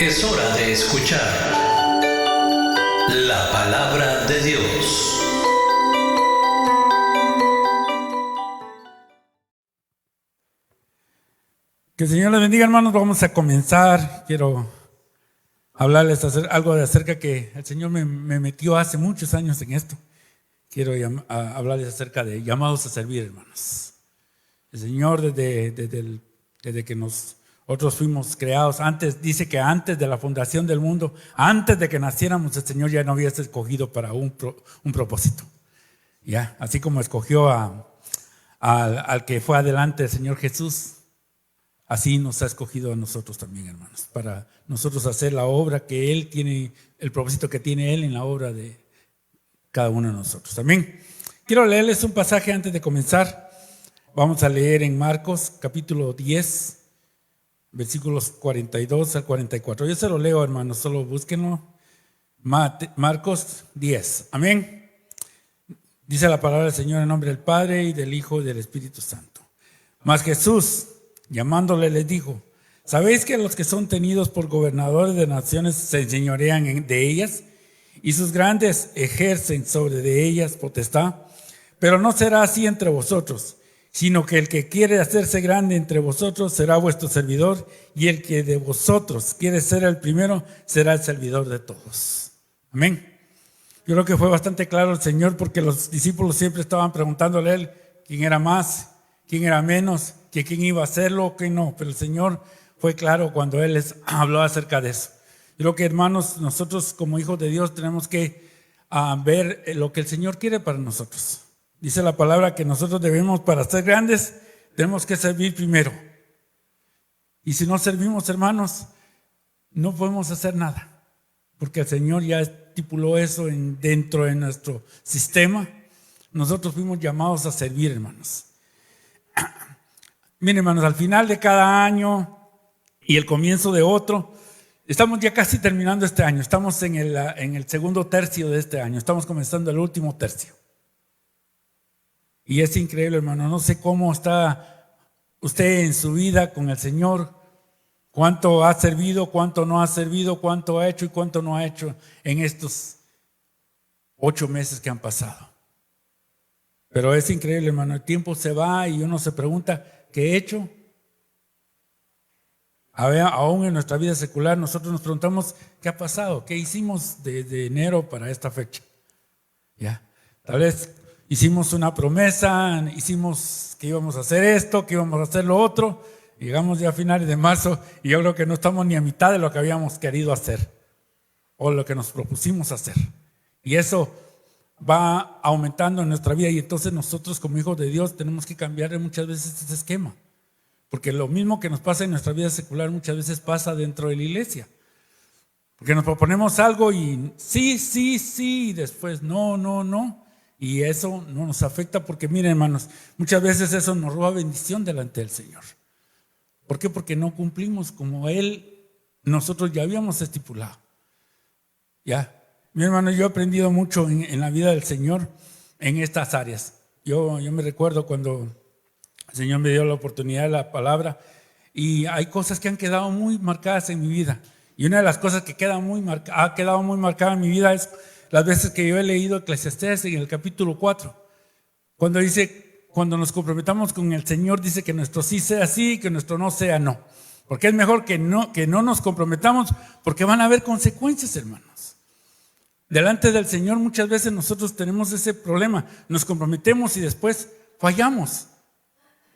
Es hora de escuchar la palabra de Dios. Que el Señor les bendiga, hermanos. Vamos a comenzar. Quiero hablarles algo de acerca que el Señor me metió hace muchos años en esto. Quiero hablarles acerca de llamados a servir, hermanos. El Señor desde que nosotros fuimos creados, antes dice que antes de la fundación del mundo, antes de que naciéramos, el Señor ya nos había escogido para un propósito. ¿Ya? Así como escogió al que fue adelante, el Señor Jesús, así nos ha escogido a nosotros también, hermanos, para nosotros hacer la obra que Él tiene, el propósito que tiene Él en la obra de cada uno de nosotros. Amén. Quiero leerles un pasaje antes de comenzar. Vamos a leer en Marcos capítulo 10, versículos 42 al 44. Yo se lo leo, hermanos, solo búsquenlo. Marcos 10. Amén. Dice la palabra del Señor en nombre del Padre y del Hijo y del Espíritu Santo. Mas Jesús, llamándole, les dijo: ¿sabéis que los que son tenidos por gobernadores de naciones se enseñorean de ellas, y sus grandes ejercen sobre de ellas potestad? Pero no será así entre vosotros, sino que el que quiere hacerse grande entre vosotros será vuestro servidor, y el que de vosotros quiere ser el primero será el servidor de todos. Amén. Yo creo que fue bastante claro el Señor, porque los discípulos siempre estaban preguntándole a Él quién era más, quién era menos, que quién iba a hacerlo, quién no. Pero el Señor fue claro cuando Él les habló acerca de eso. Yo creo que, hermanos, nosotros como hijos de Dios tenemos que ver lo que el Señor quiere para nosotros. Dice la palabra que nosotros debemos, para ser grandes, tenemos que servir primero. Y si no servimos, hermanos, no podemos hacer nada, porque el Señor ya estipuló eso dentro de nuestro sistema. Nosotros fuimos llamados a servir, hermanos. Miren, hermanos, al final de cada año y el comienzo de otro, estamos ya casi terminando este año. Estamos en el segundo tercio de este año. Estamos comenzando el último tercio. Y es increíble, hermano. No sé cómo está usted en su vida con el Señor. Cuánto ha servido, cuánto no ha servido, cuánto ha hecho y cuánto no ha hecho en estos 8 meses que han pasado. Pero es increíble, hermano. El tiempo se va y uno se pregunta: ¿qué he hecho? Aún en nuestra vida secular nosotros nos preguntamos: ¿qué ha pasado? ¿Qué hicimos de enero para esta fecha? ¿Ya? Tal vez hicimos una promesa, hicimos que íbamos a hacer esto, que íbamos a hacer lo otro. Llegamos ya a finales de marzo y yo creo que no estamos ni a mitad de lo que habíamos querido hacer o lo que nos propusimos hacer. Y eso va aumentando en nuestra vida, y entonces nosotros como hijos de Dios tenemos que cambiar muchas veces ese esquema. Porque lo mismo que nos pasa en nuestra vida secular muchas veces pasa dentro de la iglesia. Porque nos proponemos algo y sí, y después no. Y eso no nos afecta, porque miren, hermanos, muchas veces eso nos roba bendición delante del Señor. ¿Por qué? Porque no cumplimos como nosotros ya habíamos estipulado. Ya, mi hermano, yo he aprendido mucho en la vida del Señor en estas áreas. Yo me recuerdo cuando el Señor me dio la oportunidad de la palabra, y hay cosas que han quedado muy marcadas en mi vida. Y una de las cosas que ha quedado muy marcada en mi vida es las veces que yo he leído Eclesiastés en el capítulo 4. Cuando dice, cuando nos comprometamos con el Señor, dice que nuestro sí sea sí y que nuestro no sea no. Porque es mejor que no nos comprometamos, porque van a haber consecuencias, hermanos. Delante del Señor muchas veces nosotros tenemos ese problema. Nos comprometemos y después fallamos.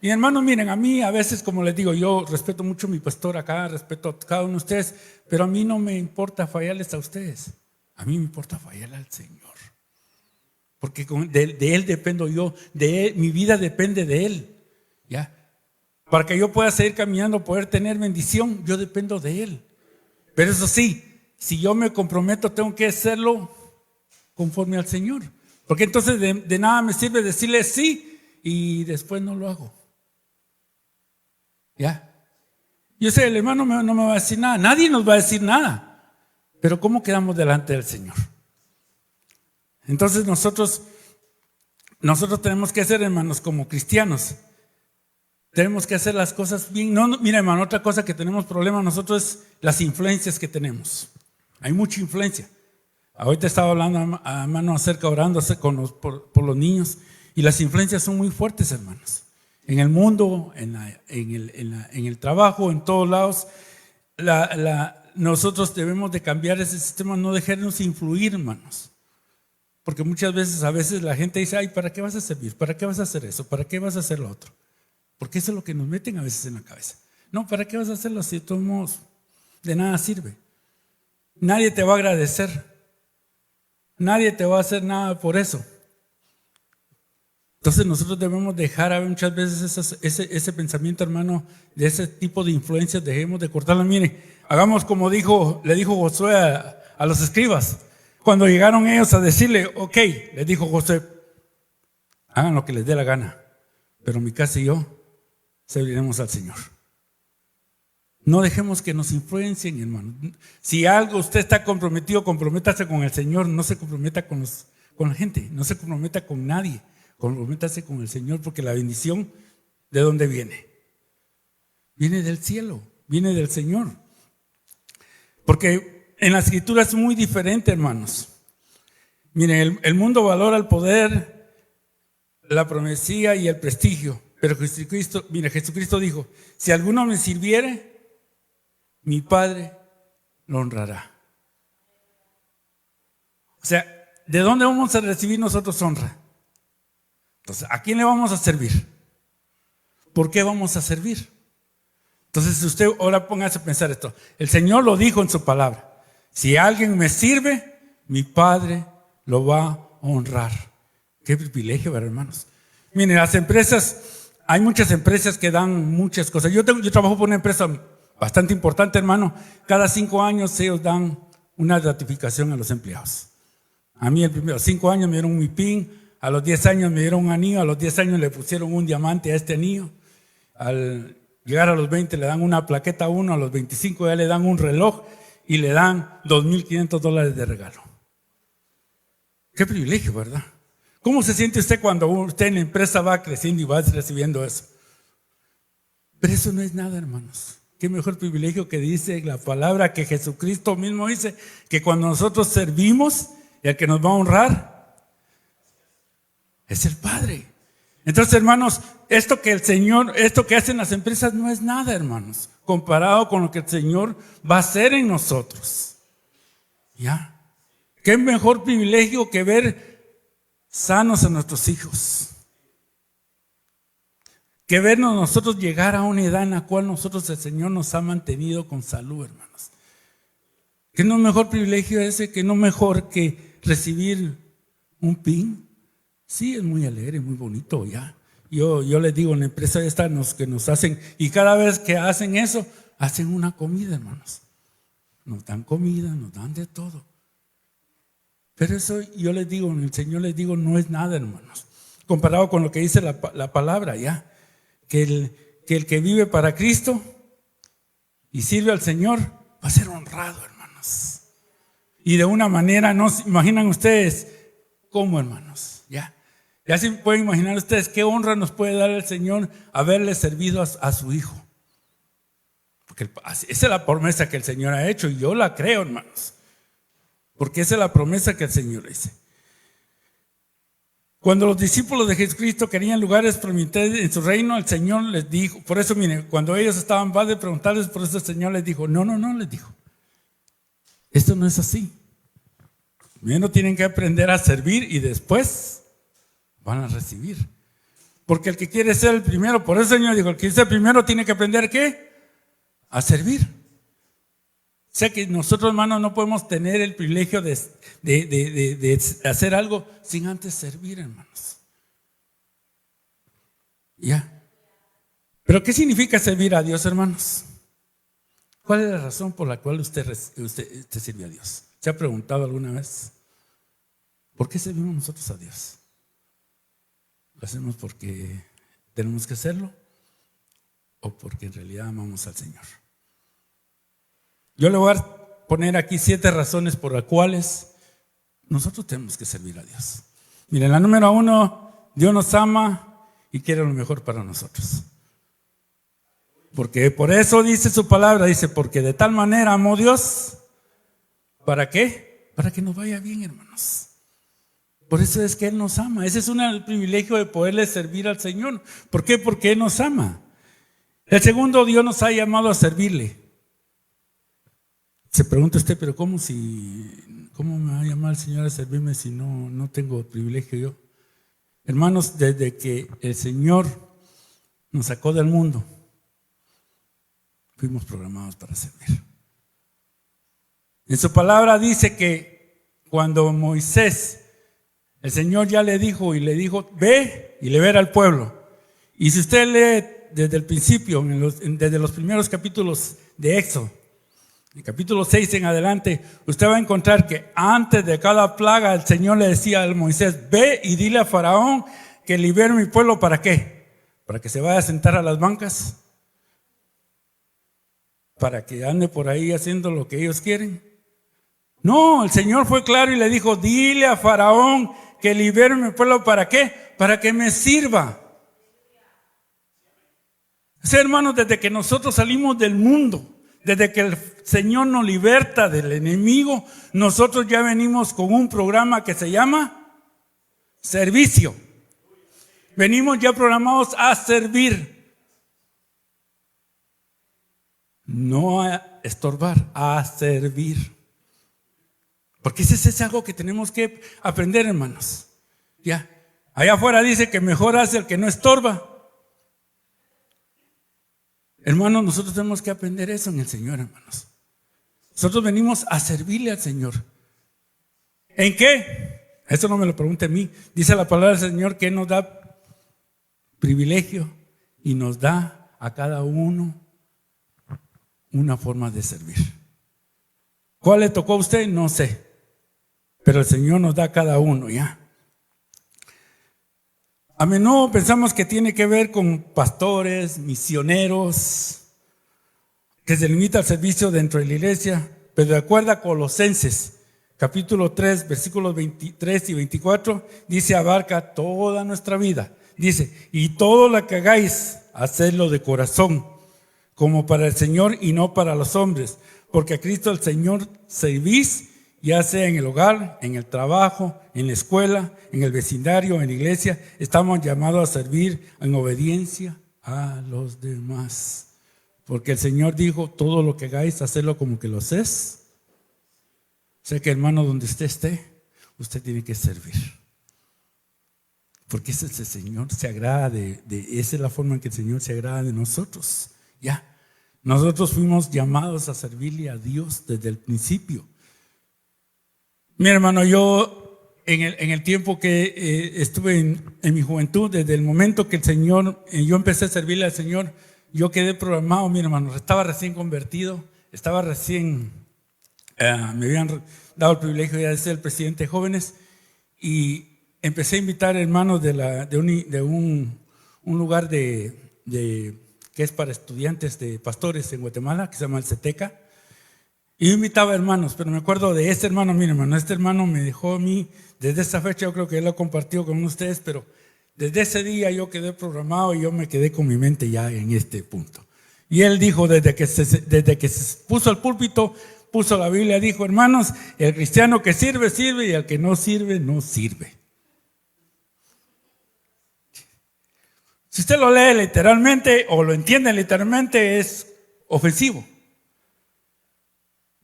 Y hermanos, miren, a mí a veces, como les digo, yo respeto mucho a mi pastor acá, respeto a cada uno de ustedes, pero a mí no me importa fallarles a ustedes. A mí me importa fallarle al Señor. Porque de Él dependo yo, de Él, mi vida depende de Él. ¿Ya? Para que yo pueda seguir caminando, poder tener bendición, yo dependo de Él. Pero eso sí, si yo me comprometo, tengo que hacerlo conforme al Señor. Porque entonces de nada me sirve decirle sí y después no lo hago. ¿Ya? Yo sé, el hermano no me va a decir nada, nadie nos va a decir nada. Pero ¿cómo quedamos delante del Señor? Entonces nosotros tenemos que ser, hermanos, como cristianos, Tenemos que hacer las cosas bien. No, mira, hermano, otra cosa que tenemos problema nosotros es las influencias que tenemos. Hay mucha influencia. Ahorita estaba hablando a mano acerca, orando por los niños, y las influencias son muy fuertes, hermanos. En el mundo, en el trabajo, en todos lados. Nosotros debemos de cambiar ese sistema, no dejarnos influir, hermanos. Porque muchas veces la gente dice, ay, ¿para qué vas a servir? ¿Para qué vas a hacer eso? ¿Para qué vas a hacer lo otro? Porque eso es lo que nos meten a veces en la cabeza. No, ¿para qué vas a hacerlo si de todos modos de nada sirve? Nadie te va a agradecer. Nadie te va a hacer nada por eso. Entonces nosotros debemos dejar muchas veces ese pensamiento, hermano, de ese tipo de influencias, dejemos de cortarlas. Mire, hagamos como le dijo Josué a los escribas. Cuando llegaron ellos a decirle, ok, les dijo Josué, hagan lo que les dé la gana, pero mi casa y yo serviremos al Señor. No dejemos que nos influencien, hermano. Si algo usted está comprometido, comprométase con el Señor, no se comprometa con la gente, no se comprometa con nadie, comprométase con el Señor, porque la bendición, ¿de dónde viene? Viene del cielo, viene del Señor. Porque en la Escritura es muy diferente, hermanos. Miren, el mundo valora el poder, la promesía y el prestigio. Pero Jesucristo dijo, si alguno me sirviere, mi Padre lo honrará. O sea, ¿de dónde vamos a recibir nosotros honra? Entonces, ¿a quién le vamos a servir? ¿Por qué vamos a servir? Entonces, si usted ahora póngase a pensar esto. El Señor lo dijo en su palabra. Si alguien me sirve, mi Padre lo va a honrar. Qué privilegio, ¿verdad, hermanos? Miren, las empresas, hay muchas empresas que dan muchas cosas. Yo trabajo por una empresa bastante importante, hermano. Cada 5 años ellos dan una gratificación a los empleados. A mí, a los 5 años me dieron mi PIN, a los 10 años me dieron un anillo, a los 10 años le pusieron un diamante a este anillo. Al llegar a los 20 le dan una plaqueta a uno, a los 25 ya le dan un reloj y le dan $2,500 de regalo. Qué privilegio, ¿verdad? ¿Cómo se siente usted cuando usted en la empresa va creciendo y va recibiendo eso? Pero eso no es nada, hermanos. Qué mejor privilegio que dice la palabra, que Jesucristo mismo dice que cuando nosotros servimos, el que nos va a honrar es el Padre. Entonces, hermanos, esto que hacen las empresas no es nada, hermanos, comparado con lo que el Señor va a hacer en nosotros. ¿Ya? Qué mejor privilegio que ver sanos a nuestros hijos. Que vernos nosotros llegar a una edad en la cual nosotros el Señor nos ha mantenido con salud, hermanos. ¿Qué no mejor privilegio ese? ¿Qué no mejor que recibir un PIN? Sí, es muy alegre, muy bonito, ya. Yo les digo, en la empresa esta que nos hacen, y cada vez que hacen eso, hacen una comida, hermanos. Nos dan comida, nos dan de todo. Pero eso yo les digo, en el Señor les digo, no es nada, hermanos. Comparado con lo que dice la palabra, ya. Que el que vive para Cristo y sirve al Señor va a ser honrado, hermanos. Y de una manera, no se imaginan ustedes cómo, hermanos, ya. Ya se pueden imaginar ustedes qué honra nos puede dar el Señor haberle servido a su Hijo. Porque esa es la promesa que el Señor ha hecho y yo la creo, hermanos. Porque esa es la promesa que el Señor dice. Cuando los discípulos de Jesucristo querían lugares prometidos en su reino, el Señor les dijo, por eso miren, cuando ellos estaban van de preguntarles, por eso el Señor les dijo, no, les dijo. Esto no es así. Primero tienen que aprender a servir y después van a recibir. Porque el que quiere ser el primero, por eso el Señor dijo, el que quiere ser el primero tiene que aprender ¿qué? A servir. O sea que nosotros, hermanos, no podemos tener el privilegio de hacer algo sin antes servir, hermanos. ¿Ya? ¿Pero qué significa servir a Dios, hermanos? ¿Cuál es la razón por la cual usted sirve a Dios? ¿Se ha preguntado alguna vez? ¿Por qué servimos nosotros a Dios? ¿Lo hacemos porque tenemos que hacerlo? ¿O porque en realidad amamos al Señor? Yo le voy a poner aquí 7 razones por las cuales nosotros tenemos que servir a Dios. Miren, la número 1, Dios nos ama y quiere lo mejor para nosotros. Porque por eso dice su palabra, dice, porque de tal manera amó Dios. ¿Para qué? Para que nos vaya bien, hermanos. Por eso es que Él nos ama. Ese es el privilegio de poderle servir al Señor. ¿Por qué? Porque Él nos ama. El segundo, Dios nos ha llamado a servirle. Se pregunta usted, pero ¿cómo me va a llamar el Señor a servirme si no tengo privilegio yo? Hermanos, desde que el Señor nos sacó del mundo, fuimos programados para servir. En su palabra dice que cuando Moisés, el Señor ya le dijo ve y libera al pueblo. Y si usted lee desde el principio, desde los primeros capítulos de Éxodo, el capítulo 6 en adelante, usted va a encontrar que antes de cada plaga el Señor le decía a Moisés, ve y dile a Faraón que libere mi pueblo. ¿Para qué? Para que se vaya a sentar a las bancas, para que ande por ahí haciendo lo que ellos quieren. No, el Señor fue claro y le dijo, dile a Faraón que libere mi pueblo. ¿Para qué? Para que me sirva. Sí, hermanos, desde que nosotros salimos del mundo, desde que el Señor nos liberta del enemigo, nosotros ya venimos con un programa que se llama servicio. Venimos ya programados a servir. No a estorbar, a servir. Porque ese es algo que tenemos que aprender, hermanos. Ya, allá afuera dice que mejor hace el que no estorba. Hermanos, nosotros tenemos que aprender eso en el Señor, hermanos. Nosotros venimos a servirle al Señor. ¿En qué? Eso no me lo pregunte a mí. Dice la palabra del Señor que nos da privilegio y nos da a cada uno una forma de servir. ¿Cuál le tocó a usted? No sé. Pero el Señor nos da a cada uno, ¿ya? A menudo pensamos que tiene que ver con pastores, misioneros, que se limita al servicio dentro de la iglesia, pero de acuerdo a Colosenses, capítulo 3, versículos 23 y 24, dice, abarca toda nuestra vida. Dice, y todo lo que hagáis, hacedlo de corazón, como para el Señor y no para los hombres, porque a Cristo el Señor servís, ya sea en el hogar, en el trabajo, en la escuela, en el vecindario, en la iglesia. Estamos llamados a servir en obediencia a los demás. Porque el Señor dijo, todo lo que hagáis, hacedlo como que lo hacéis. O sea que, hermano, donde usted esté, usted tiene que servir. Porque ese es el Señor, se agrada esa es la forma en que el Señor se agrada de nosotros. Ya, nosotros fuimos llamados a servirle a Dios desde el principio. Mi hermano, yo en el tiempo que estuve en mi juventud, desde el momento que el Señor, yo empecé a servirle al Señor, yo quedé programado, mi hermano, estaba recién convertido, me habían dado el privilegio de ser el presidente de jóvenes y empecé a invitar hermanos de un lugar que es para estudiantes de pastores en Guatemala, que se llama el CETECA. Y yo invitaba hermanos, pero me acuerdo de este hermano, mi hermano. Este hermano me dejó a mí, desde esa fecha, yo creo que él lo ha compartido con ustedes, pero desde ese día yo quedé programado y yo me quedé con mi mente ya en este punto. Y él dijo, desde que se puso al púlpito, puso la Biblia, dijo, hermanos, el cristiano que sirve, sirve, y el que no sirve, no sirve. Si usted lo lee literalmente o lo entiende literalmente, es ofensivo.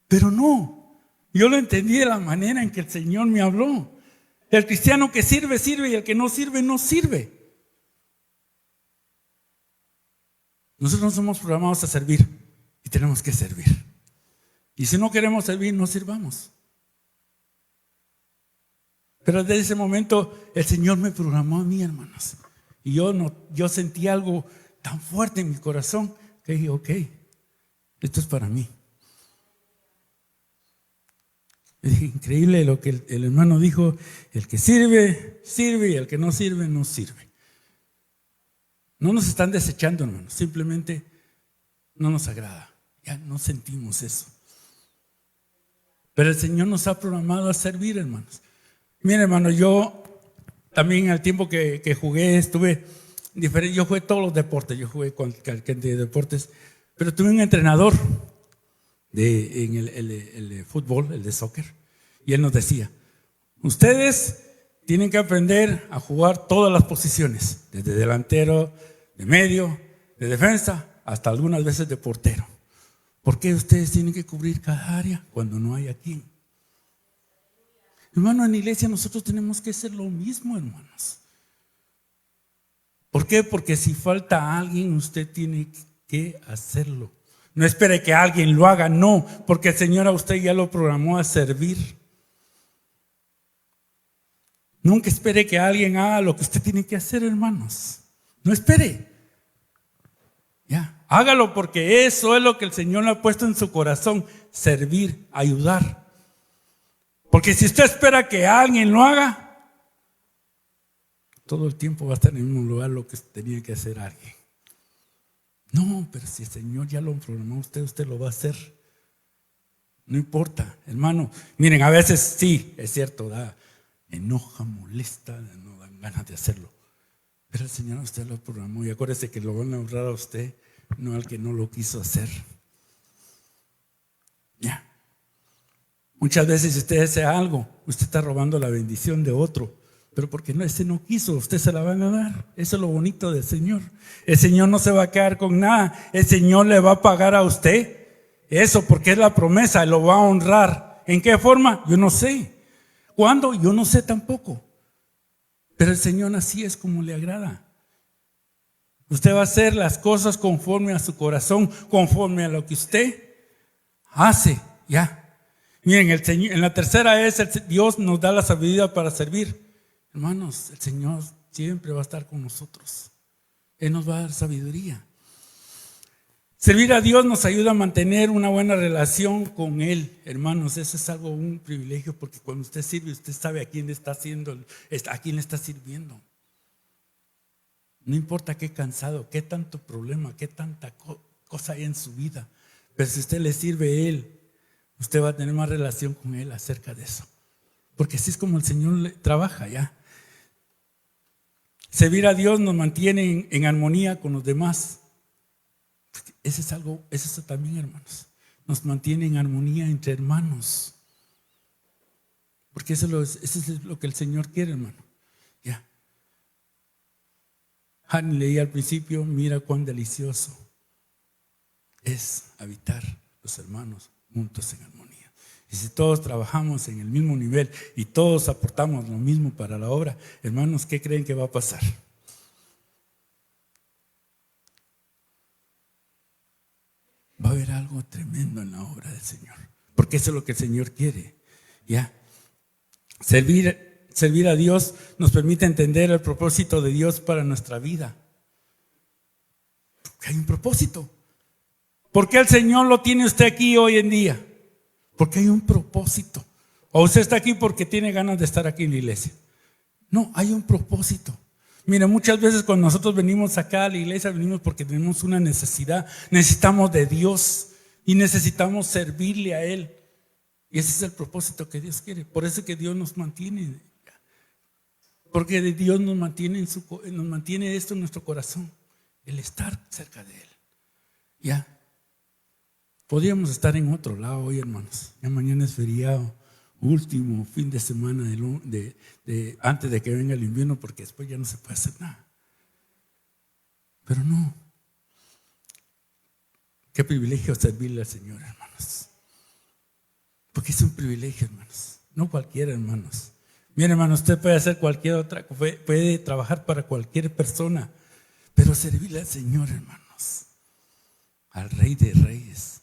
Pero no, yo lo entendí de la manera en que el Señor me habló. El cristiano que sirve, sirve, y el que no sirve, no sirve. Nosotros no somos programados a servir y tenemos que servir. Y si no queremos servir, no sirvamos. Pero desde ese momento el Señor me programó a mí, hermanos. Y yo sentí algo tan fuerte en mi corazón que dije, ok, esto es para mí. Es increíble lo que el hermano dijo, el que sirve, sirve, y el que no sirve, no sirve. No nos están desechando, hermanos, simplemente no nos agrada, ya no sentimos eso. Pero el Señor nos ha programado a servir, hermanos. Miren, hermano, yo también al tiempo que jugué Yo jugué todos los deportes, yo jugué cualquier de deportes, pero tuve un entrenador en el de fútbol, el de soccer, y él nos decía, ustedes tienen que aprender a jugar todas las posiciones, desde delantero, de medio, de defensa, hasta algunas veces de portero. ¿Por qué ustedes tienen que cubrir cada área cuando no hay a quién? Hermano, en la iglesia nosotros tenemos que hacer lo mismo, hermanos. ¿Por qué? Porque si falta alguien, usted tiene que hacerlo. No espere que alguien lo haga, no, porque el Señor a usted ya lo programó a servir. Nunca espere que alguien haga lo que usted tiene que hacer, hermanos. No espere. Ya, hágalo porque eso es lo que el Señor le ha puesto en su corazón, servir, ayudar. Porque si usted espera que alguien lo haga, todo el tiempo va a estar en el mismo lugar lo que tenía que hacer alguien. No, pero si el Señor ya lo programó a usted, usted lo va a hacer. No importa, hermano. Miren, a veces sí, es cierto, enoja, molesta, no dan ganas de hacerlo. Pero el Señor a usted lo programó y acuérdese que lo van a honrar a usted, no al que no lo quiso hacer. Ya. Muchas veces si usted hace algo, usted está robando la bendición de otro. Pero porque ese no quiso, usted se la van a dar. Eso es lo bonito del Señor. El Señor no se va a quedar con nada. El Señor le va a pagar a usted eso porque es la promesa, lo va a honrar. ¿En qué forma? Yo no sé. ¿Cuándo? Yo no sé tampoco. Pero el Señor así es como le agrada. Usted va a hacer las cosas conforme a su corazón, conforme a lo que usted hace. Ya. Miren, el Señor, en la tercera es Dios nos da la sabiduría para servir. Hermanos, el Señor siempre va a estar con nosotros. Él nos va a dar sabiduría. Servir a Dios nos ayuda a mantener una buena relación con Él. Hermanos, eso es un privilegio porque cuando usted sirve, usted sabe a quién le está sirviendo. No importa qué cansado, qué tanto problema, qué tanta cosa hay en su vida. Pero si usted le sirve a Él, usted va a tener más relación con Él acerca de eso. Porque así es como el Señor trabaja ya. Servir a Dios nos mantiene en armonía con los demás. Eso también, hermanos. Nos mantiene en armonía entre hermanos. Porque eso es lo que el Señor quiere, hermano. Ya. Han leí al principio, mira cuán delicioso es habitar los hermanos juntos en armonía. Y si todos trabajamos en el mismo nivel y todos aportamos lo mismo para la obra, hermanos, ¿qué creen que va a pasar? Va a haber algo tremendo en la obra del Señor, porque eso es lo que el Señor quiere. ¿Ya? Servir a Dios nos permite entender el propósito de Dios para nuestra vida. Porque hay un propósito. ¿Por qué el Señor lo tiene usted aquí hoy en día? Porque hay un propósito. O usted está aquí porque tiene ganas de estar aquí en la iglesia. No, hay un propósito. Mira, muchas veces cuando nosotros venimos acá a la iglesia, venimos porque tenemos una necesidad. Necesitamos de Dios y necesitamos servirle a Él. Y ese es el propósito que Dios quiere. Por eso es que Dios nos mantiene. Porque Dios nos mantiene esto en nuestro corazón. El estar cerca de Él. Ya. Podríamos estar en otro lado hoy, hermanos. Ya mañana es feriado, último fin de semana antes de que venga el invierno, porque después ya no se puede hacer nada. Pero no. Qué privilegio servirle al Señor, hermanos. Porque es un privilegio, hermanos. No cualquiera, hermanos. Miren, hermanos, usted puede hacer cualquier otra, puede trabajar para cualquier persona, pero servirle al Señor, hermanos. Al Rey de Reyes.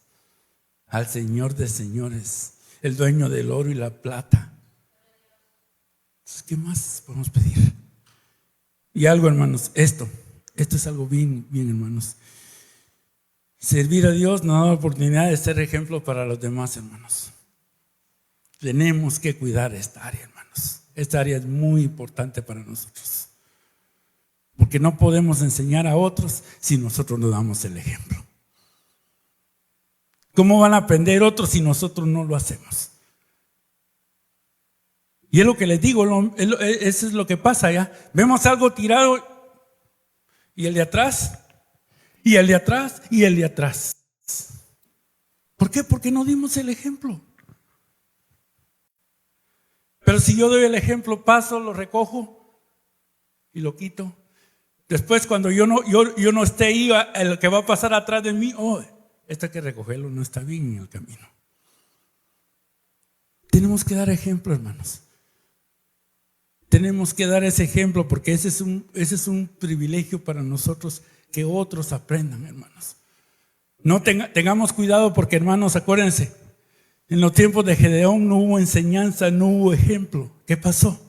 Al Señor de señores, el dueño del oro y la plata. Entonces, ¿qué más podemos pedir? Y algo, hermanos, esto es algo bien, bien, hermanos. Servir a Dios nos da la oportunidad de ser ejemplo para los demás, hermanos. Tenemos que cuidar esta área, hermanos. Esta área es muy importante para nosotros. Porque no podemos enseñar a otros si nosotros no damos el ejemplo. ¿Cómo van a aprender otros si nosotros no lo hacemos? Y es lo que les digo, eso es lo que pasa ya. Vemos algo tirado Y el de atrás, y el de atrás, y el de atrás. ¿Por qué? Porque no dimos el ejemplo. Pero si yo doy el ejemplo, paso, lo recojo y lo quito. Después cuando yo no esté ahí, el que va a pasar atrás de mí, esto hay que recogerlo, no está bien en el camino. Tenemos que dar ejemplo, hermanos. Tenemos que dar ese ejemplo porque ese es un privilegio para nosotros que otros aprendan, hermanos. No tengamos cuidado porque, hermanos, acuérdense, en los tiempos de Gedeón no hubo enseñanza, no hubo ejemplo. ¿Qué pasó?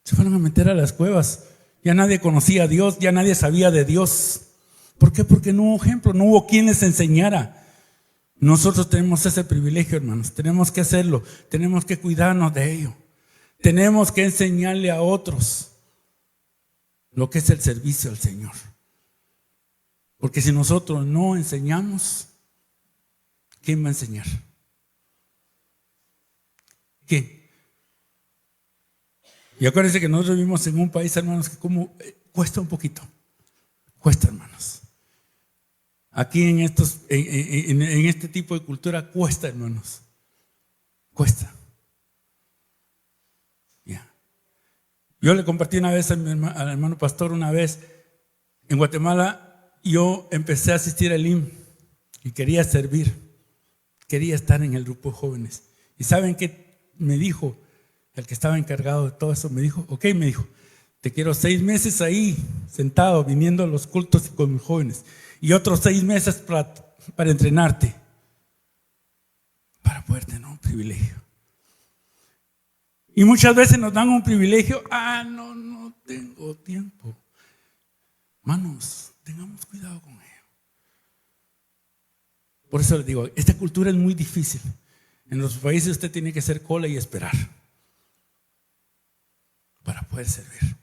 Se fueron a meter a las cuevas. Ya nadie conocía a Dios, ya nadie sabía de Dios. ¿Por qué? Porque no hubo ejemplo, no hubo quien les enseñara. Nosotros tenemos ese privilegio, hermanos. Tenemos que hacerlo, tenemos que cuidarnos de ello. Tenemos que enseñarle a otros lo que es el servicio al Señor. Porque si nosotros no enseñamos, ¿quién va a enseñar? ¿Quién? Y acuérdense que nosotros vivimos en un país, hermanos, que cuesta un poquito. Cuesta, hermanos. Aquí en este tipo de cultura cuesta, hermanos. Cuesta. Ya. Yo le compartí una vez al hermano pastor, una vez en Guatemala, yo empecé a asistir al IM y quería servir. Quería estar en el grupo de jóvenes. ¿Y saben qué me dijo? El que estaba encargado de todo eso me dijo, me dijo, te quiero 6 meses ahí, sentado, viniendo a los cultos y con los jóvenes. Y otros 6 meses para entrenarte. Para poder tener un privilegio. Y muchas veces nos dan un privilegio. No tengo tiempo. Hermanos, tengamos cuidado con ello. Por eso les digo, esta cultura es muy difícil. En los países usted tiene que hacer cola y esperar para poder servir.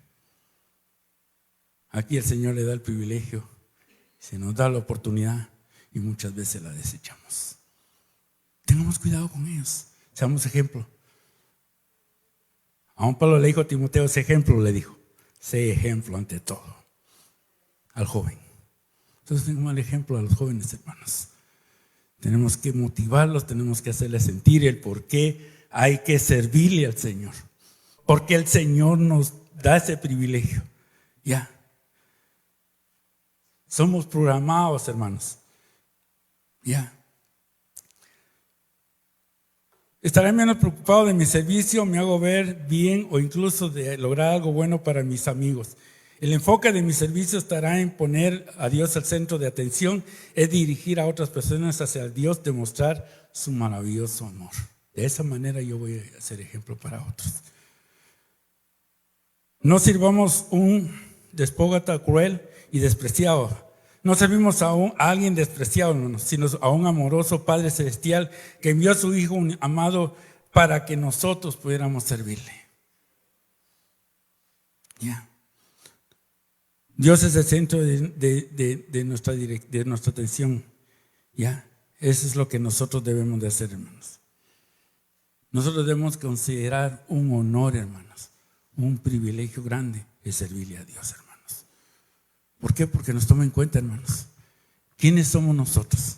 Aquí el Señor le da el privilegio, se nos da la oportunidad y muchas veces la desechamos. Tengamos cuidado con ellos, seamos ejemplo. A Pablo le dijo a Timoteo, sé ejemplo, le dijo, sé ejemplo ante todo al joven. Entonces tengamos el ejemplo a los jóvenes, hermanos. Tenemos que motivarlos, tenemos que hacerles sentir el por qué hay que servirle al Señor. Porque el Señor nos da ese privilegio. Ya. Somos programados, hermanos. Ya. Estaré menos preocupado de mi servicio, me hago ver bien o incluso de lograr algo bueno para mis amigos. El enfoque de mi servicio estará en poner a Dios al centro de atención, es dirigir a otras personas hacia el Dios, demostrar su maravilloso amor. De esa manera yo voy a ser ejemplo para otros. No sirvamos un despógata cruel y despreciado. No servimos a alguien despreciado, hermanos, sino a un amoroso Padre Celestial que envió a su Hijo amado para que nosotros pudiéramos servirle. Ya. Dios es el centro de nuestra atención. Ya. Eso es lo que nosotros debemos de hacer, hermanos. Nosotros debemos considerar un honor, hermanos, un privilegio grande de servirle a Dios, hermanos. ¿Por qué? Porque nos toma en cuenta, hermanos. ¿Quiénes somos nosotros?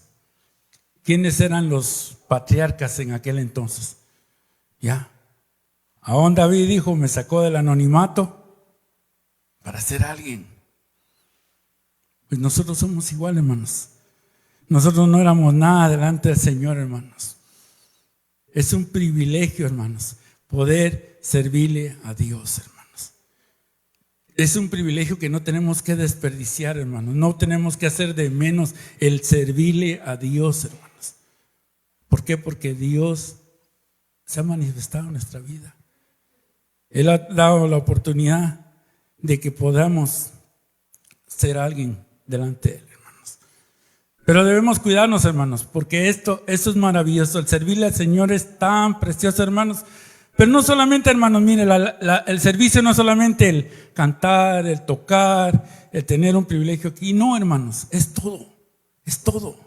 ¿Quiénes eran los patriarcas en aquel entonces? Ya. Aún David dijo, me sacó del anonimato para ser alguien. Pues nosotros somos igual, hermanos. Nosotros no éramos nada delante del Señor, hermanos. Es un privilegio, hermanos, poder servirle a Dios, hermanos. Es un privilegio que no tenemos que desperdiciar, hermanos. No tenemos que hacer de menos el servirle a Dios, hermanos. ¿Por qué? Porque Dios se ha manifestado en nuestra vida. Él ha dado la oportunidad de que podamos ser alguien delante de Él, hermanos. Pero debemos cuidarnos, hermanos, porque eso es maravilloso. El servirle al Señor es tan precioso, hermanos. Pero no solamente, hermanos, mire, el servicio no es solamente el cantar, el tocar, el tener un privilegio aquí. No, hermanos, es todo, es todo.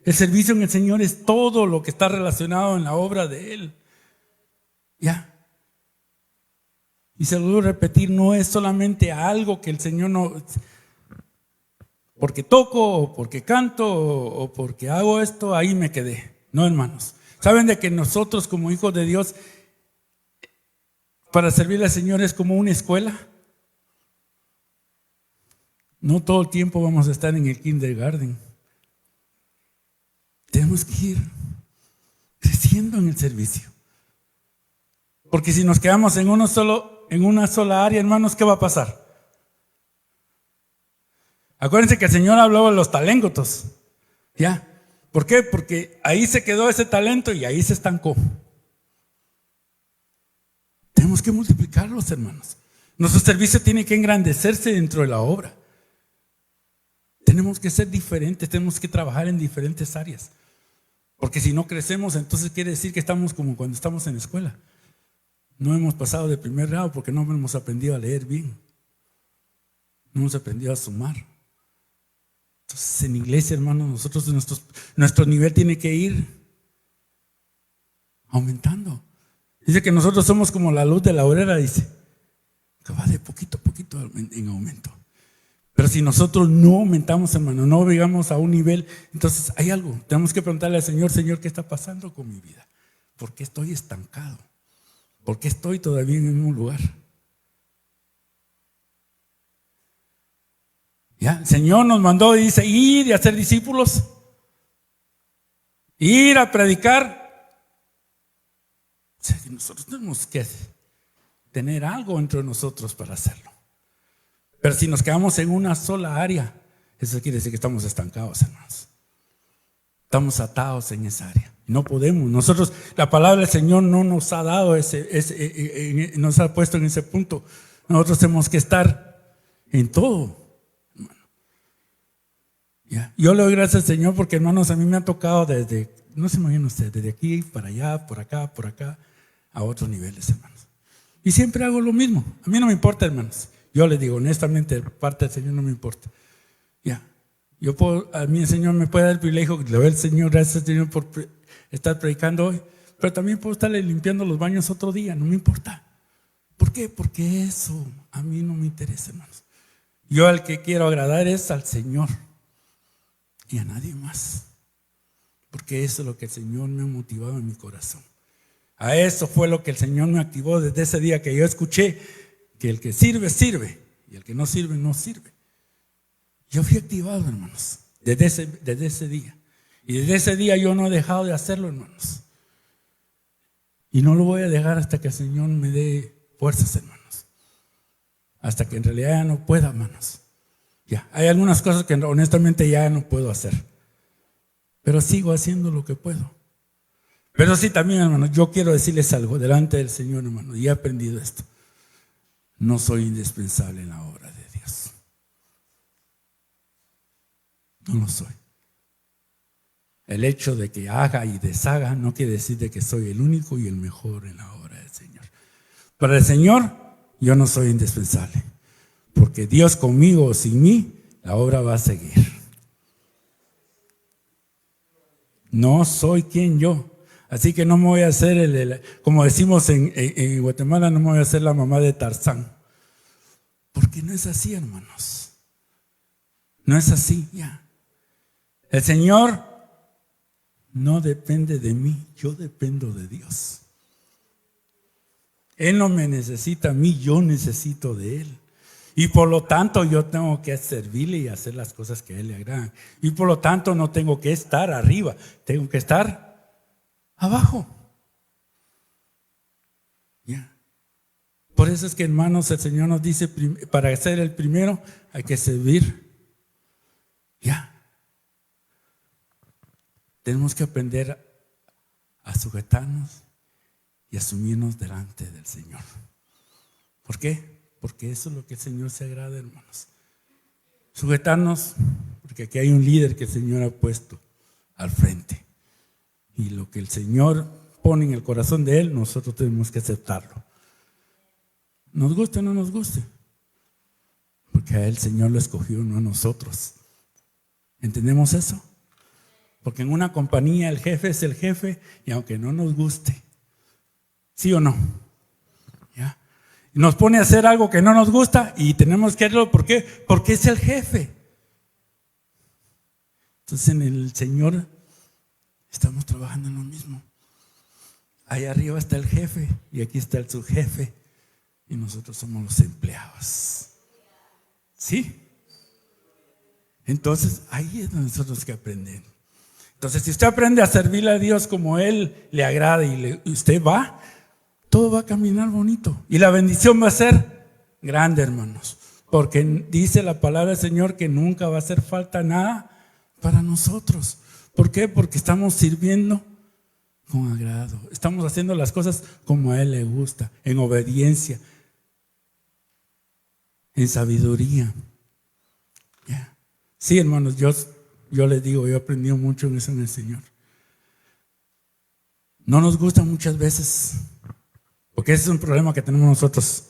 El servicio en el Señor es todo lo que está relacionado en la obra de Él. Ya. Y se lo voy a repetir, no es solamente algo que el Señor no, porque toco o porque canto o porque hago esto, ahí me quedé. No, hermanos. ¿Saben de que nosotros como hijos de Dios, para servirle al Señor es como una escuela? No todo el tiempo vamos a estar en el kindergarten. Tenemos que ir creciendo en el servicio. Porque si nos quedamos en una sola área, hermanos, ¿qué va a pasar? Acuérdense que el Señor hablaba de los talentos. ¿Ya? ¿Por qué? Porque ahí se quedó ese talento y ahí se estancó. Tenemos que multiplicarlos, hermanos. Nuestro servicio tiene que engrandecerse dentro de la obra. Tenemos que ser diferentes, tenemos que trabajar en diferentes áreas. Porque si no crecemos, entonces quiere decir que estamos como cuando estamos en la escuela. No hemos pasado de primer grado porque no hemos aprendido a leer bien. No hemos aprendido a sumar. Entonces en iglesia, hermanos, nosotros nuestro nivel tiene que ir aumentando. Dice que nosotros somos como la luz de la aurora, dice, que va de poquito a poquito en aumento. Pero si nosotros no aumentamos, hermano, no llegamos a un nivel, entonces hay algo. Tenemos que preguntarle al Señor, Señor, ¿qué está pasando con mi vida? ¿Por qué estoy estancado? ¿Por qué estoy todavía en el mismo lugar? ¿Ya? El Señor nos mandó y dice, ir y hacer discípulos, ir a predicar. O sea, nosotros tenemos que tener algo entre nosotros para hacerlo. Pero si nos quedamos en una sola área, eso quiere decir que estamos estancados, hermanos. Estamos atados en esa área. No podemos. Nosotros, la palabra del Señor no nos ha dado nos ha puesto en ese punto. Nosotros tenemos que estar en todo, hermano. ¿Ya? Yo le doy gracias al Señor porque, hermanos, a mí me ha tocado no se imaginan ustedes, desde aquí para allá, por acá, a otros niveles, hermanos. Y siempre hago lo mismo. A mí no me importa, hermanos. Yo les digo, honestamente, parte del Señor no me importa. Ya. A mí el Señor me puede dar el privilegio, le doy al Señor, gracias al Señor por estar predicando hoy, pero también puedo estarle limpiando los baños otro día, no me importa. ¿Por qué? Porque eso a mí no me interesa, hermanos. Yo al que quiero agradar es al Señor y a nadie más. Porque eso es lo que el Señor me ha motivado en mi corazón. A eso fue lo que el Señor me activó desde ese día que yo escuché que el que sirve, sirve, y el que no sirve, no sirve. Yo fui activado, hermanos, desde ese día. Y desde ese día yo no he dejado de hacerlo, hermanos. Y no lo voy a dejar hasta que el Señor me dé fuerzas, hermanos. Hasta que en realidad ya no pueda, hermanos. Ya, hay algunas cosas que honestamente ya no puedo hacer. Pero sigo haciendo lo que puedo. Pero sí también, hermanos, yo quiero decirles algo delante del Señor, hermanos, y he aprendido esto. No soy indispensable en la obra de Dios. No lo soy. El hecho de que haga y deshaga no quiere decir de que soy el único y el mejor en la obra del Señor. Para el Señor, yo no soy indispensable. Porque Dios conmigo o sin mí, la obra va a seguir. No soy quien yo. Así que no me voy a hacer como decimos en Guatemala, no me voy a hacer la mamá de Tarzán. Porque no es así, hermanos. No es así, ya. El Señor no depende de mí, yo dependo de Dios. Él no me necesita a mí, yo necesito de Él. Y por lo tanto yo tengo que servirle y hacer las cosas que a Él le agradan. Y por lo tanto no tengo que estar arriba, tengo que estar abajo. Ya. Por eso es que, hermanos, el Señor nos dice, para ser el primero hay que servir. Ya. Tenemos que aprender a sujetarnos y asumirnos delante del Señor. ¿Por qué? Porque eso es lo que el Señor se agrada, hermanos. Sujetarnos, porque aquí hay un líder que el Señor ha puesto al frente. Y lo que el Señor pone en el corazón de Él, nosotros tenemos que aceptarlo. Nos guste o no nos guste. Porque a Él el Señor lo escogió, no a nosotros. ¿Entendemos eso? Porque en una compañía el jefe es el jefe y aunque no nos guste. ¿Sí o no? ¿Ya? Nos pone a hacer algo que no nos gusta y tenemos que hacerlo. ¿Por qué? Porque es el jefe. Entonces en el Señor estamos trabajando en lo mismo. Allá arriba está el jefe y aquí está el subjefe y nosotros somos los empleados. ¿Sí? Entonces ahí es donde nosotros tenemos que aprender. Entonces si usted aprende a servirle a Dios como Él le agrada y usted va, todo va a caminar bonito y la bendición va a ser grande, hermanos, porque dice la palabra del Señor que nunca va a hacer falta nada para nosotros. ¿Por qué? Porque estamos sirviendo con agrado, estamos haciendo las cosas como a Él le gusta, en obediencia, en sabiduría. Yeah. Sí, hermanos, yo les digo, yo he aprendido mucho en eso en el Señor. No nos gusta muchas veces, porque ese es un problema que tenemos nosotros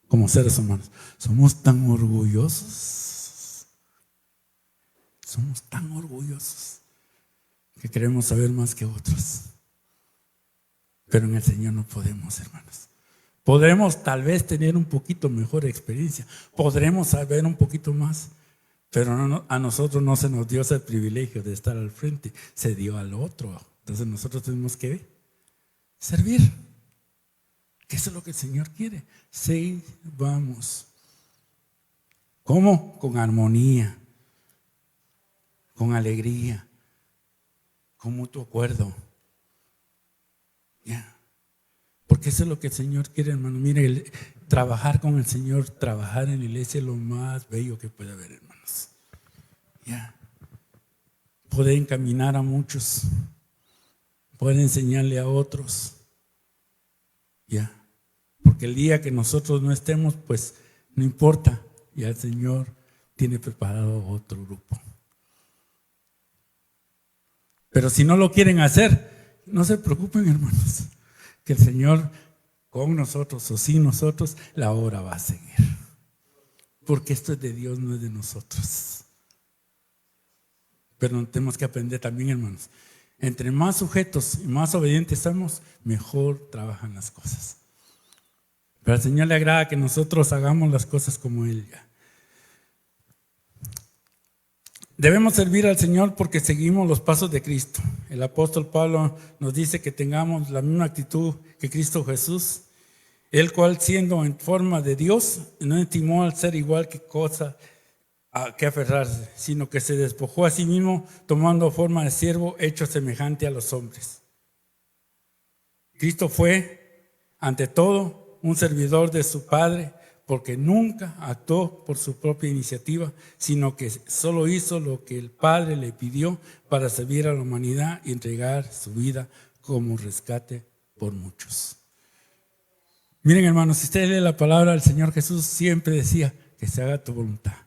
como seres humanos. Somos tan orgullosos. Somos tan orgullosos que queremos saber más que otros. Pero en el Señor no podemos, hermanos. Podremos tal vez tener un poquito mejor experiencia. Podremos saber un poquito más. Pero a nosotros no se nos dio ese privilegio de estar al frente. Se dio al otro. Entonces nosotros tenemos que servir. Que eso es lo que el Señor quiere. Sí, vamos. ¿Cómo? Con armonía, con alegría, con mutuo acuerdo. Ya. Porque eso es lo que el Señor quiere, hermano. Mire, trabajar con el Señor, trabajar en la iglesia es lo más bello que puede haber, hermanos. Ya. Poder encaminar a muchos, poder enseñarle a otros. Ya. Porque el día que nosotros no estemos, pues no importa. Ya el Señor tiene preparado otro grupo. Pero si no lo quieren hacer, no se preocupen, hermanos, que el Señor con nosotros o sin nosotros, la obra va a seguir. Porque esto es de Dios, no es de nosotros. Pero tenemos que aprender también, hermanos. Entre más sujetos y más obedientes estamos, mejor trabajan las cosas. Pero al Señor le agrada que nosotros hagamos las cosas como Él ya. Debemos servir al Señor porque seguimos los pasos de Cristo. El apóstol Pablo nos dice que tengamos la misma actitud que Cristo Jesús, el cual siendo en forma de Dios, no estimó al ser igual que cosa a que aferrarse, sino que se despojó a sí mismo, tomando forma de siervo, hecho semejante a los hombres. Cristo fue, ante todo, un servidor de su Padre, porque nunca actuó por su propia iniciativa, sino que solo hizo lo que el Padre le pidió para servir a la humanidad y entregar su vida como rescate por muchos. Miren, hermanos, si usted lee la palabra del Señor Jesús, siempre decía que se haga tu voluntad.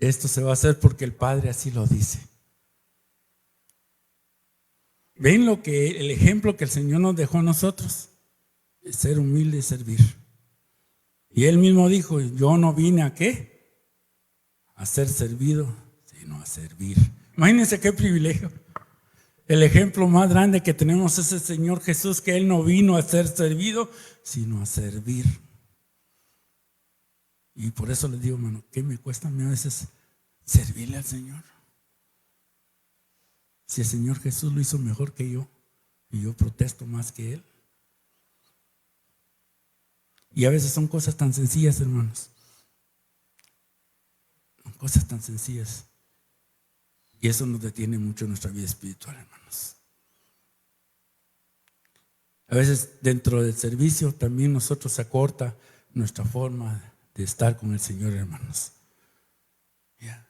Esto se va a hacer porque el Padre así lo dice. ¿Ven el ejemplo que el Señor nos dejó a nosotros? Es ser humilde y servir. Y Él mismo dijo, yo no vine a ¿qué? A ser servido, sino a servir. Imagínense qué privilegio. El ejemplo más grande que tenemos es el Señor Jesús, que Él no vino a ser servido, sino a servir. Y por eso les digo, hermano, ¿qué me cuesta a mí a veces servirle al Señor? Si el Señor Jesús lo hizo mejor que yo, y yo protesto más que Él. Y a veces son cosas tan sencillas, hermanos. Son cosas tan sencillas. Y eso nos detiene mucho en nuestra vida espiritual, hermanos. A veces dentro del servicio también nosotros se acorta nuestra forma de estar con el Señor, hermanos. Yeah.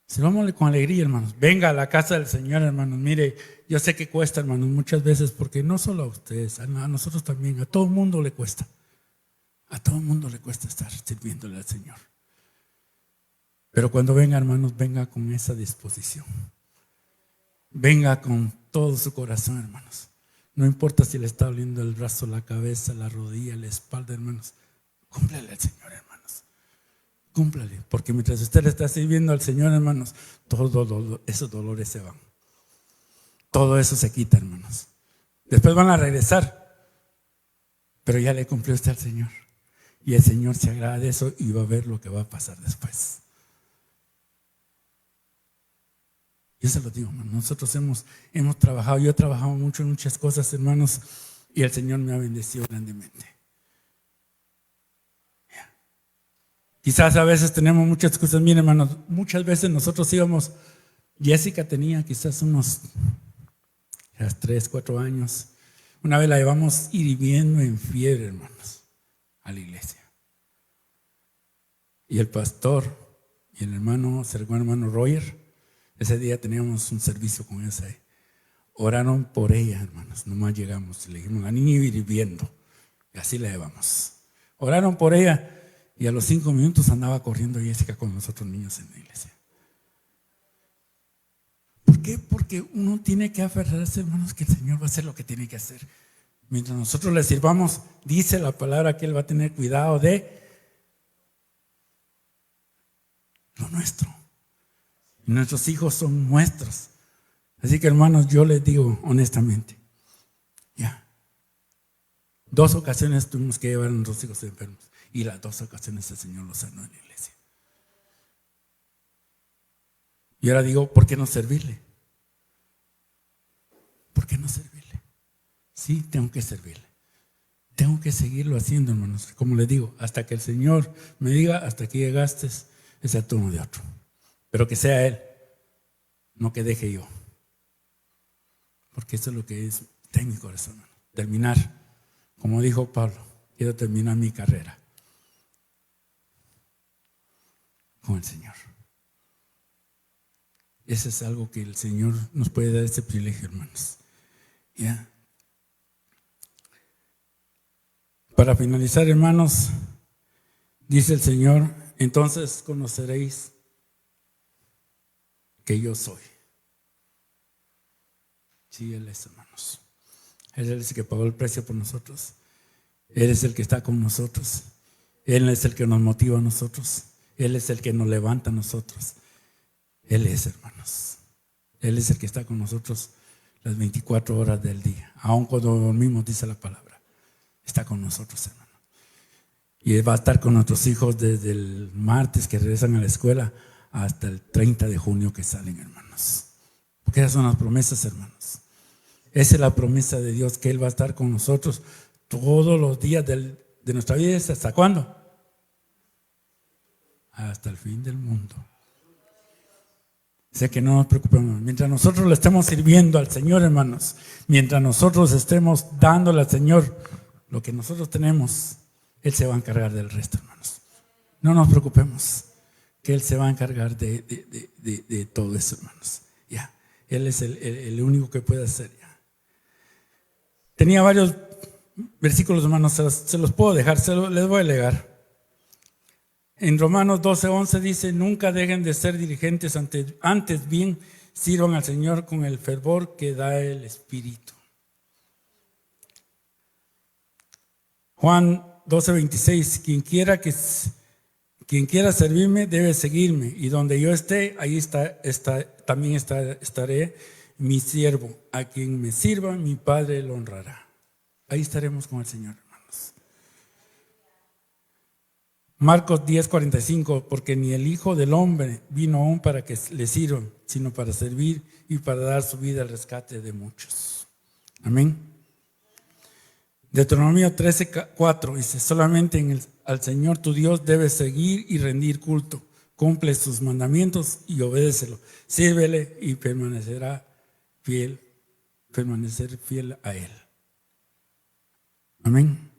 Sirvámosle con alegría, hermanos. Venga a la casa del Señor, hermanos. Mire, yo sé que cuesta, hermanos, muchas veces, porque no solo a ustedes, a nosotros también, a todo el mundo le cuesta. A todo el mundo le cuesta estar sirviéndole al Señor. Pero cuando venga, hermanos, venga con esa disposición. Venga con todo su corazón, hermanos. No importa si le está doliendo el brazo, la cabeza, la rodilla, la espalda, hermanos. Cúmplale al Señor, hermanos. Cúmplale, porque mientras usted le está sirviendo al Señor, hermanos, todos esos dolores se van. Todo eso se quita, hermanos. Después van a regresar, Pero ya le cumplió usted al Señor. Y el Señor se agrada de eso y va a ver lo que va a pasar después. Yo se lo digo, hermano. Nosotros hemos trabajado, yo he trabajado mucho en muchas cosas, hermanos, y el Señor me ha bendecido grandemente. Quizás a veces tenemos muchas cosas. Miren, hermanos, muchas veces nosotros íbamos, Jessica tenía quizás unos 3, 4 años. Una vez la llevamos hirviendo en fiebre, hermanos, a la iglesia. Y el pastor y el hermano Roger, ese día teníamos un servicio con esa. Oraron por ella, hermanos. Nomás llegamos, le dijimos, la niña iba hirviendo. Y así la llevamos. Oraron por ella. Y a los 5 minutos andaba corriendo Jessica con los otros niños en la iglesia. ¿Por qué? Porque uno tiene que aferrarse, hermanos, que el Señor va a hacer lo que tiene que hacer. Mientras nosotros le sirvamos, dice la palabra que Él va a tener cuidado de lo nuestro. Y nuestros hijos son nuestros. Así que, hermanos, yo les digo honestamente, ya. 2 ocasiones tuvimos que llevar a nuestros hijos enfermos. Y las 2 ocasiones el Señor los sanó en la iglesia. Y ahora digo, ¿por qué no servirle? ¿Por qué no servirle? Sí, tengo que servirle. Tengo que seguirlo haciendo, hermanos. Como les digo, hasta que el Señor me diga, hasta aquí llegaste, es el turno de otro. Pero que sea Él, no que deje yo. Porque eso es lo que está en mi corazón, hermano. Terminar, como dijo Pablo, quiero terminar mi carrera con el Señor. Ese es algo que el Señor nos puede dar, ese privilegio, hermanos. ¿Ya? Para finalizar, hermanos, dice el Señor, entonces conoceréis que yo soy. Sí, Él es, hermanos. Él es el que pagó el precio por nosotros. Él es el que está con nosotros. Él es el que nos motiva a nosotros. Él es el que nos levanta a nosotros. Él es, hermanos. Él es el que está con nosotros las 24 horas del día. Aun cuando dormimos, dice la palabra. Está con nosotros, hermano. Y Él va a estar con nuestros hijos desde el martes que regresan a la escuela hasta el 30 de junio que salen, hermanos. Porque esas son las promesas, hermanos. Esa es la promesa de Dios, que Él va a estar con nosotros todos los días de nuestra vida. ¿Hasta cuándo? Hasta el fin del mundo. Sé que no nos preocupemos. Mientras nosotros le estemos sirviendo al Señor, hermanos, mientras nosotros estemos dándole al Señor lo que nosotros tenemos, Él se va a encargar del resto, hermanos. No nos preocupemos, que Él se va a encargar de todo eso, hermanos. Ya, Él es el único que puede hacer. Ya. Tenía varios versículos, hermanos, se los puedo dejar, les voy a legar. En Romanos 12:11 dice, nunca dejen de ser diligentes, antes bien sirvan al Señor con el fervor que da el Espíritu. Juan 12:26, quien quiera servirme debe seguirme, y donde yo esté, ahí también estaré mi siervo. A quien me sirva, mi Padre lo honrará. Ahí estaremos con el Señor, hermanos. Marcos 10:45, porque ni el Hijo del Hombre vino aún para que le sirvan, sino para servir y para dar su vida al rescate de muchos. Amén. Deuteronomio 13:4 dice, solamente al Señor tu Dios debes seguir y rendir culto. Cumple sus mandamientos y obedécelo. Sírvele y permanecer fiel a Él. Amén.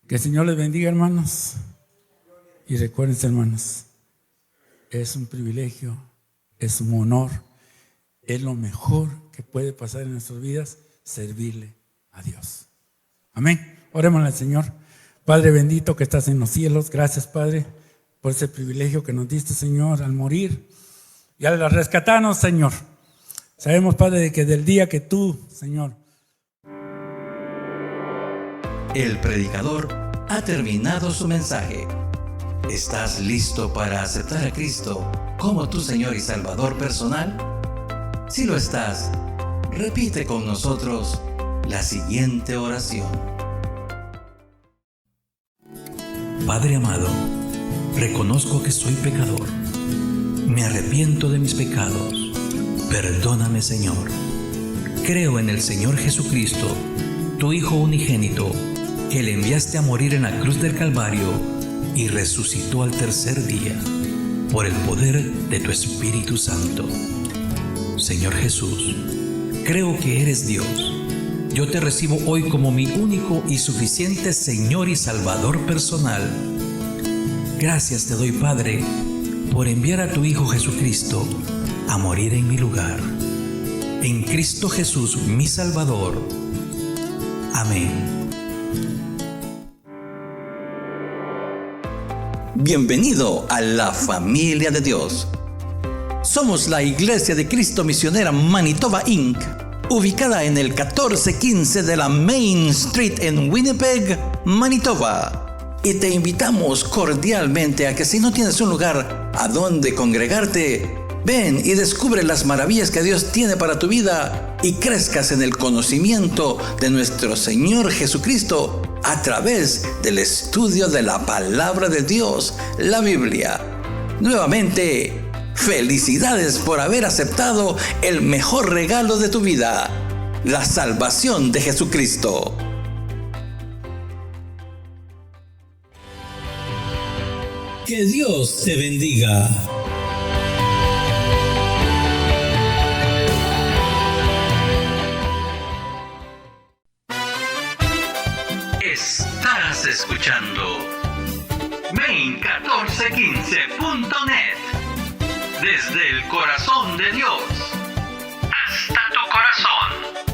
Que el Señor les bendiga, hermanos. Y recuérdense, hermanos, es un privilegio, es un honor, es lo mejor que puede pasar en nuestras vidas, servirle a Dios. Amén. Oremos al Señor. Padre bendito que estás en los cielos, gracias, Padre, por ese privilegio que nos diste, Señor, al morir y al rescatarnos, Señor. Sabemos, Padre, de que del día que tú, Señor, el predicador ha terminado su mensaje. ¿Estás listo para aceptar a Cristo como tu Señor y Salvador personal? Si lo estás, repite con nosotros la siguiente oración. Padre amado, reconozco que soy pecador. Me arrepiento de mis pecados. Perdóname, Señor. Creo en el Señor Jesucristo, tu Hijo unigénito, que le enviaste a morir en la cruz del Calvario y resucitó al tercer día, por el poder de tu Espíritu Santo. Señor Jesús, creo que eres Dios. Yo te recibo hoy como mi único y suficiente Señor y Salvador personal. Gracias te doy, Padre, por enviar a tu Hijo Jesucristo a morir en mi lugar. En Cristo Jesús, mi Salvador. Amén. Bienvenido a la familia de Dios. Somos la Iglesia de Cristo Misionera Manitoba Inc., ubicada en el 1415 de la Main Street en Winnipeg, Manitoba. Y te invitamos cordialmente a que si no tienes un lugar a donde congregarte, ven y descubre las maravillas que Dios tiene para tu vida y crezcas en el conocimiento de nuestro Señor Jesucristo a través del estudio de la palabra de Dios, la Biblia. Nuevamente, felicidades por haber aceptado el mejor regalo de tu vida, la salvación de Jesucristo. Que Dios te bendiga. Estás escuchando Main1415.net. Desde el corazón de Dios hasta tu corazón.